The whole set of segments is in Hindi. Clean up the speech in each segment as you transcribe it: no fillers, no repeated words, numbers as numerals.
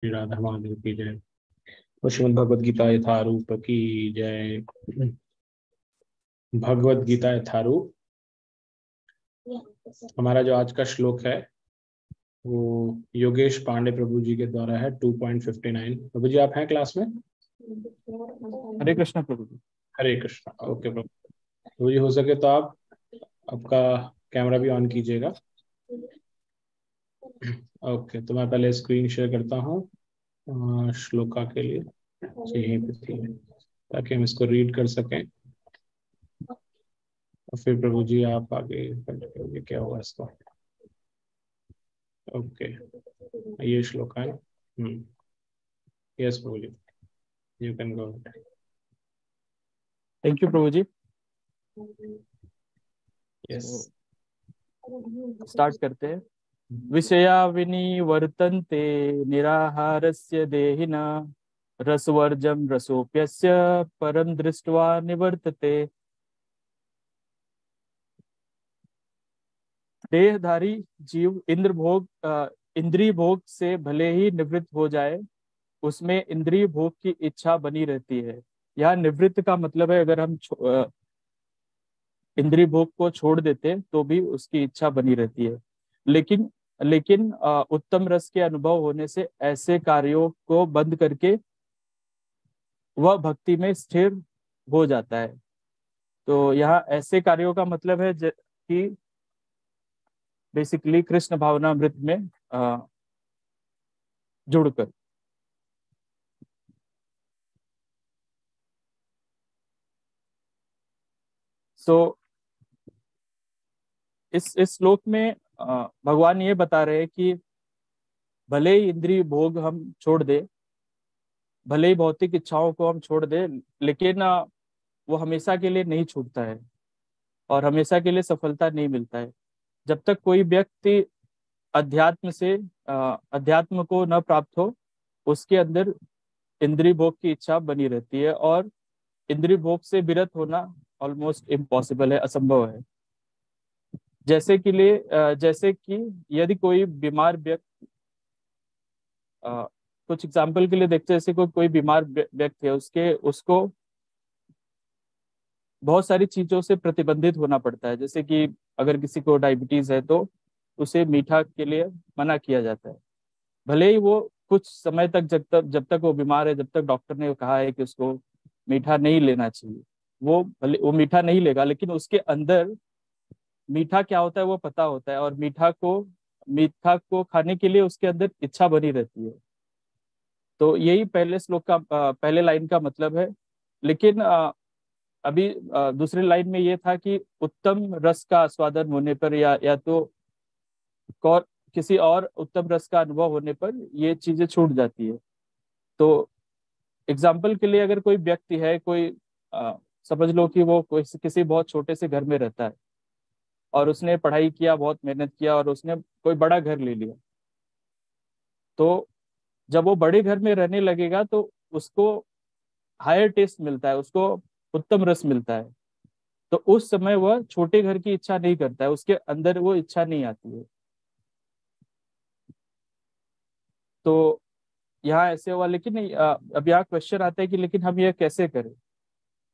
श्री राधा माधव की जय। श्रीमद् भगवद गीता यथारूप की जय। भगवद गीता यथारूप हमारा जो आज का श्लोक है वो योगेश पांडे प्रभु जी के द्वारा है 2.59। प्रभु जी आप हैं क्लास में? हरे कृष्णा प्रभु जी। हरे कृष्णा। ओके प्रभु जी, हो सके तो आप आपका कैमरा भी ऑन कीजिएगा। ओके, तो मैं पहले स्क्रीन शेयर करता हूँ श्लोका के लिए, यहीं पे थी, ताकि हम इसको रीड कर सकें। और फिर प्रभु जी आप आगे कंटिन्यू, क्या हुआ इसका। ओके, ये श्लोक है। Yes Prabhu ji, you can go. Thank you Prabhu ji. Yes, start करते हैं। विषया विनिवर्तन्ते निराहारस्य देहिना रसवर्जं रसोप्यस्य परं दृष्ट्वा निवर्तते। देहधारी जीव इंद्रिय भोग से भले ही निवृत्त हो जाए, उसमें इंद्रिय भोग की इच्छा बनी रहती है। यहाँ निवृत्त का मतलब है अगर हम इंद्रिय भोग को छोड़ देते तो भी उसकी इच्छा बनी रहती है। लेकिन लेकिन उत्तम रस के अनुभव होने से ऐसे कार्यों को बंद करके वह भक्ति में स्थिर हो जाता है। तो यहाँ ऐसे कार्यों का मतलब है कि बेसिकली कृष्ण भावनामृत में जुड़कर। सो इस श्लोक में भगवान ये बता रहे हैं कि भले ही इंद्रिय भोग हम छोड़ दे, भले ही भौतिक इच्छाओं को हम छोड़ दे, लेकिन वो हमेशा के लिए नहीं छूटता है और हमेशा के लिए सफलता नहीं मिलता है। जब तक कोई व्यक्ति अध्यात्म को न प्राप्त हो, उसके अंदर इंद्रिय भोग की इच्छा बनी रहती है और इंद्रिय भोग से विरत होना ऑलमोस्ट इम्पॉसिबल है, असंभव है। जैसे कि यदि कोई बीमार व्यक्ति, कुछ एग्जाम्पल के लिए देखते हैं, जैसे कोई बीमार व्यक्ति है, उसको बहुत सारी चीजों से प्रतिबंधित होना पड़ता है। जैसे कि अगर किसी को डायबिटीज है तो उसे मीठा के लिए मना किया जाता है। भले ही वो कुछ समय तक, जब तक वो बीमार है, जब तक डॉक्टर ने कहा है कि उसको मीठा नहीं लेना चाहिए, वो भले वो मीठा नहीं लेगा, लेकिन उसके अंदर मीठा क्या होता है वो पता होता है और मीठा को खाने के लिए उसके अंदर इच्छा बनी रहती है। तो यही पहले श्लोक का पहले लाइन का मतलब है। लेकिन अभी दूसरी लाइन में ये था कि उत्तम रस का आस्वादन होने पर या तो और किसी और उत्तम रस का अनुभव होने पर ये चीजें छूट जाती है। तो एग्जाम्पल के लिए अगर कोई व्यक्ति है, समझ लो कि वो किसी बहुत छोटे से घर में रहता है और उसने पढ़ाई किया, बहुत मेहनत किया और उसने कोई बड़ा घर ले लिया। तो जब वो बड़े घर में रहने लगेगा तो उसको हायर टेस्ट मिलता है, उसको उत्तम रस मिलता है। तो उस समय वह छोटे घर की इच्छा नहीं करता है, उसके अंदर वो इच्छा नहीं आती है। तो यहाँ ऐसे हुआ। लेकिन अब यहाँ क्वेश्चन आता है कि लेकिन हम यह कैसे करें?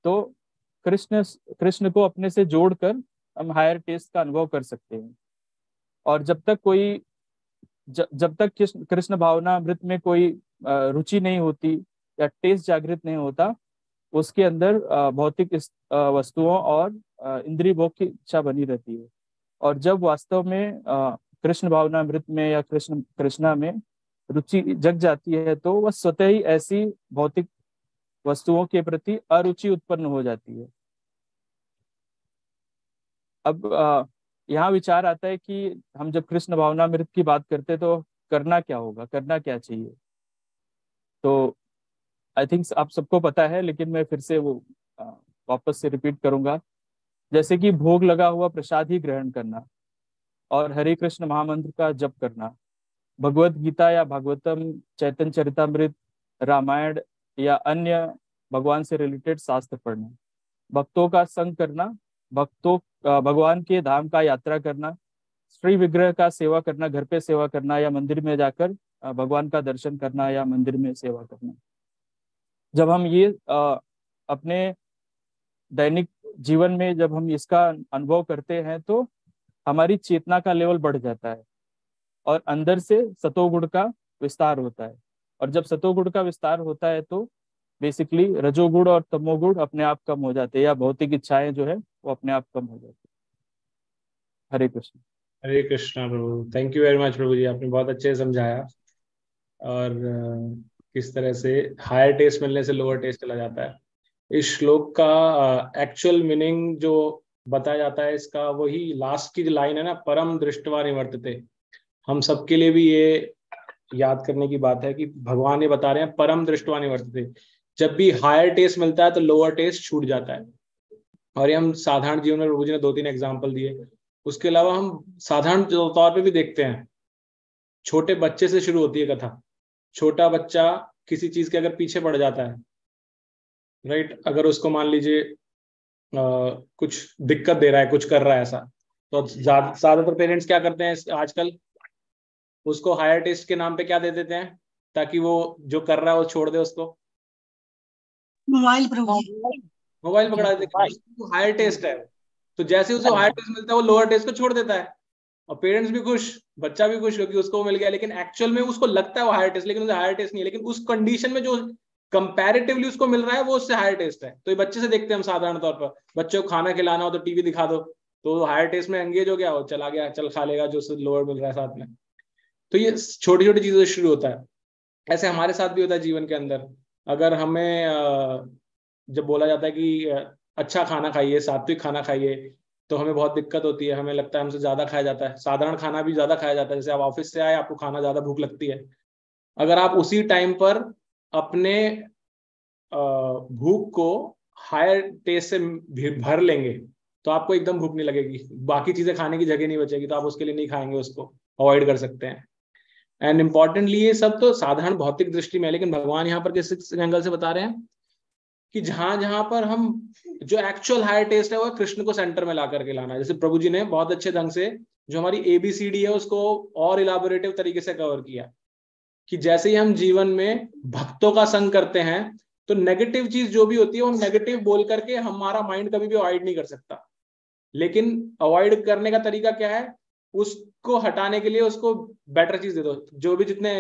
तो कृष्ण कृष्ण को अपने से जोड़कर हम हायर टेस्ट का अनुभव कर सकते हैं। और जब तक कृष्ण भावना अमृत में कोई रुचि नहीं होती या टेस्ट जागृत नहीं होता, उसके अंदर भौतिक वस्तुओं और इंद्रिय भोग की इच्छा बनी रहती है। और जब वास्तव में कृष्ण भावना अमृत में या कृष्णा में रुचि जग जाती है तो वह स्वतः ही ऐसी भौतिक वस्तुओं के प्रति अरुचि उत्पन्न हो जाती है। अब यहाँ विचार आता है कि हम जब कृष्ण भावनामृत की बात करते हैं तो करना क्या होगा, करना क्या चाहिए? तो आई थिंक आप सबको पता है, लेकिन मैं फिर से वो अ, वापस से रिपीट करूंगा। जैसे कि भोग लगा हुआ प्रसाद ही ग्रहण करना और हरे कृष्ण महामंत्र का जप करना, भगवत गीता या भागवतम, चैतन्य चरितमृत, रामायण या अन्य भगवान से रिलेटेड शास्त्र पढ़ना, भक्तों का संग करना, भगवान के धाम का यात्रा करना, श्री विग्रह का सेवा करना, घर पे सेवा करना या मंदिर में जाकर भगवान का दर्शन करना या मंदिर में सेवा करना। जब हम ये अपने दैनिक जीवन में जब हम इसका अनुभव करते हैं तो हमारी चेतना का लेवल बढ़ जाता है और अंदर से सतोगुण का विस्तार होता है। और जब सतोगुण का विस्तार होता है तो बेसिकली रजोगुण और तमोगुण अपने आप कम हो जाते हैं, या भौतिक इच्छाएं जो है वो अपने आप कम हो जाती है। हरे कृष्ण। हरे कृष्णा प्रभु, थैंक यू वेरी मच प्रभु जी, आपने बहुत अच्छे से समझाया। और किस तरह से हायर टेस्ट मिलने से लोअर टेस्ट चला जाता है। इस श्लोक का एक्चुअल मीनिंग जो बताया जाता है इसका, वही लास्ट की जो लाइन है ना, परम दृष्टवा निवर्तते। हम सबके लिए भी ये याद करने की बात है कि भगवान ये बता रहे हैं परम दृष्टवा निवर्तते। जब भी हायर टेस्ट मिलता है तो लोअर टेस्ट छूट जाता है। और ये हम साधारण जीवन में प्रभु जी ने 2-3 एग्जाम्पल दिए। उसके अलावा हम साधारण तौर पे भी देखते हैं। छोटे बच्चे से शुरू होती है कथा। छोटा बच्चा किसी चीज के अगर पीछे पड़ जाता है, राइट, अगर उसको मान लीजिए कुछ दिक्कत दे रहा है, कुछ कर रहा है ऐसा, तो ज्यादातर पेरेंट्स क्या करते हैं आजकल, उसको हायर टेस्ट के नाम पे क्या दे देते हैं ताकि वो जो कर रहा है वो छोड़ दे उसको? मोबाइल पकड़ा देते हैं। हायर टेस्ट है, तो जैसे उसे हायर टेस्ट मिलता है वो लोअर टेस्ट को छोड़ देता है। और पेरेंट्स भी खुश, बच्चा भी खुश क्योंकि उसको मिल गया। लेकिन एक्चुअल में उसको लगता है वो हायर टेस्ट, लेकिन उसे हायर टेस्ट नहीं है। लेकिन उस कंडीशन में जो कंपैरेटिवली उसको मिल रहा है वो उससे हायर टेस्ट है। तो ये बच्चे से देखते हैं हम साधारण तौर पर, बच्चे को खाना खिलाना हो तो टीवी दिखा दो, तो हायर टेस्ट में एंगेज हो गया, वो चला गया, चल खा लेगा जो उससे लोअर मिल रहा है साथ में। तो ये छोटी छोटी चीजों से शुरू होता है। ऐसे हमारे साथ भी होता है जीवन के अंदर। अगर हमें जब बोला जाता है कि अच्छा खाना खाइए, सात्विक खाना खाइए, तो हमें बहुत दिक्कत होती है। हमें लगता है हमसे ज्यादा खाया जाता है, साधारण खाना भी ज्यादा खाया जाता है। जैसे आप ऑफिस से आए, आपको खाना ज्यादा भूख लगती है, अगर आप उसी टाइम पर अपने भूख को हायर टेस्ट से भर लेंगे तो आपको एकदम भूख नहीं लगेगी, बाकी चीजें खाने की जगह नहीं बचेगी, तो आप उसके लिए नहीं खाएंगे, उसको अवॉइड कर सकते हैं। एंड इम्पॉर्टेंटली ये सब तो साधारण भौतिक दृष्टि में है, लेकिन भगवान यहाँ पर किस एंगल से बता रहे हैं कि जहां जहां पर हम जो एक्चुअल हायर टेस्ट है वो कृष्ण को सेंटर में ला करके लाना है। जैसे प्रभु जी ने बहुत अच्छे ढंग से जो हमारी ABCD है उसको और इलाबोरेटिव तरीके से कवर किया कि जैसे ही हम जीवन में भक्तों का संग करते हैं तो नेगेटिव चीज जो भी होती है वो नेगेटिव बोल करके हमारा माइंड कभी भी अवॉइड नहीं कर सकता। लेकिन अवॉइड करने का तरीका क्या है, उसको हटाने के लिए उसको बेटर चीज दे दो। जो भी जितने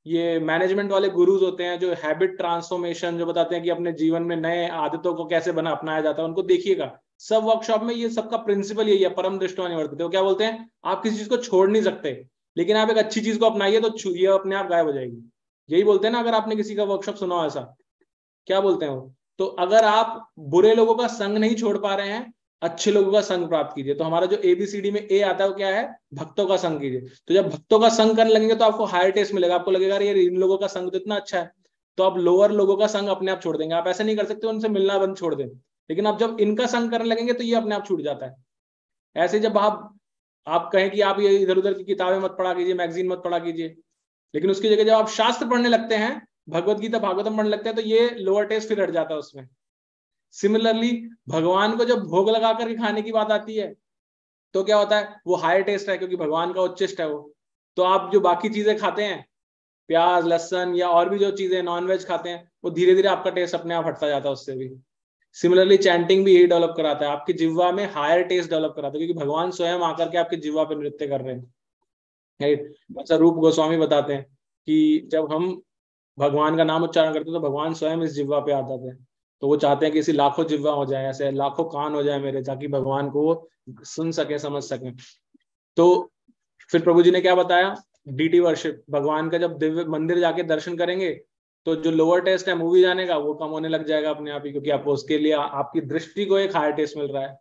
ये मैनेजमेंट वाले गुरुज होते हैं जो हैबिट ट्रांसफॉर्मेशन जो बताते हैं कि अपने जीवन में नए आदतों को कैसे अपनाया जाता है, उनको देखिएगा। सब वर्कशॉप में ये सबका प्रिंसिपल यही है, परम दृष्टवा निवर्तते। वो क्या बोलते हैं, आप किसी चीज को छोड़ नहीं सकते, लेकिन आप एक अच्छी चीज को अपनाइए तो ये अपने आप गायब हो जाएगी। यही बोलते हैं ना, अगर आपने किसी का वर्कशॉप सुना हो ऐसा, क्या बोलते हैं वो, तो अगर आप बुरे लोगों का संग नहीं छोड़ पा रहे हैं, अच्छे लोगों का संग प्राप्त कीजिए। तो हमारा जो ABCD में A आता है वो क्या है, भक्तों का संग कीजिए। तो जब भक्तों का संग करने लगेंगे तो आपको हायर टेस्ट मिलेगा, आपको लगेगा यार इन लोगों का संग तो इतना अच्छा है, तो आप लोअर लोगों का संग अपने आप छोड़ देंगे। आप ऐसा नहीं कर सकते उनसे मिलना बंद छोड़ दें, लेकिन आप जब इनका संग करने लगेंगे तो ये अपने आप छूट जाता है। ऐसे जब आप कहें कि आप ये इधर उधर की किताबें मत पढ़ा कीजिए, मैगजीन मत पढ़ा कीजिए, लेकिन उसकी जगह जब आप शास्त्र पढ़ने लगते हैं, भगवत गीता भागवतम पढ़ने लगते हैं, तो ये लोअर टेस्ट फिर हट जाता है उसमें। सिमिलरली भगवान को जब भोग लगा करके खाने की बात आती है तो क्या होता है, वो हायर टेस्ट है क्योंकि भगवान का उच्चिष्ट है वो। तो आप जो बाकी चीजें खाते हैं, प्याज लहसन या और भी जो चीजें नॉनवेज खाते हैं, वो धीरे धीरे आपका टेस्ट अपने आप हटता जाता है उससे भी। सिमिलरली चैंटिंग भी यही डेवलप कराता है, आपकी जिह्वा में हायर टेस्ट डेवलप कराता है, क्योंकि भगवान स्वयं आकर के आपकी जिह्वा पर नृत्य कर रहे हैं। ऐसा रूप गोस्वामी बताते हैं कि जब हम भगवान का नाम उच्चारण करते हैं तो भगवान स्वयं इस जिह्वा पे आते थे। तो वो चाहते हैं कि ऐसी लाखों जिह्वा हो जाए, ऐसे लाखों कान हो जाए मेरे, ताकि भगवान को सुन सके, समझ सके। तो फिर प्रभु जी ने क्या बताया, DT वर्शिप, भगवान का जब दिव्य मंदिर जाके दर्शन करेंगे तो जो लोअर टेस्ट है मूवी जाने का वो कम होने लग जाएगा अपने आप ही, क्योंकि आपको उसके लिए आपकी दृष्टि को एक हायर टेस्ट मिल रहा है।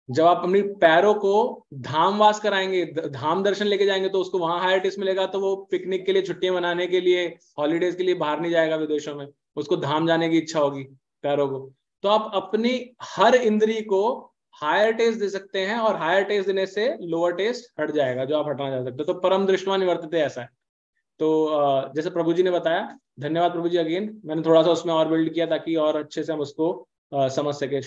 जब आप अपनी पैरों को धाम वास कराएंगे, धाम दर्शन लेके जाएंगे, तो उसको वहां हायर टेस्ट मिलेगा, तो वो पिकनिक के लिए, छुट्टियां मनाने के लिए, हॉलीडेज के लिए बाहर नहीं जाएगा विदेशों में, उसको धाम जाने की इच्छा होगी पैरों को। तो आप अपनी हर इंद्री को हायर टेस्ट दे सकते हैं, और हायर टेस्ट देने से लोअर टेस्ट हट जाएगा जो आप हटाना जा सकते हो। तो परम दृष्टवा निवर्तते ऐसा है। तो जैसे प्रभु जी ने बताया, धन्यवाद प्रभु जी अगेन, मैंने थोड़ा सा उसमें और बिल्ड किया ताकि और अच्छे से हम उसको समझ सके।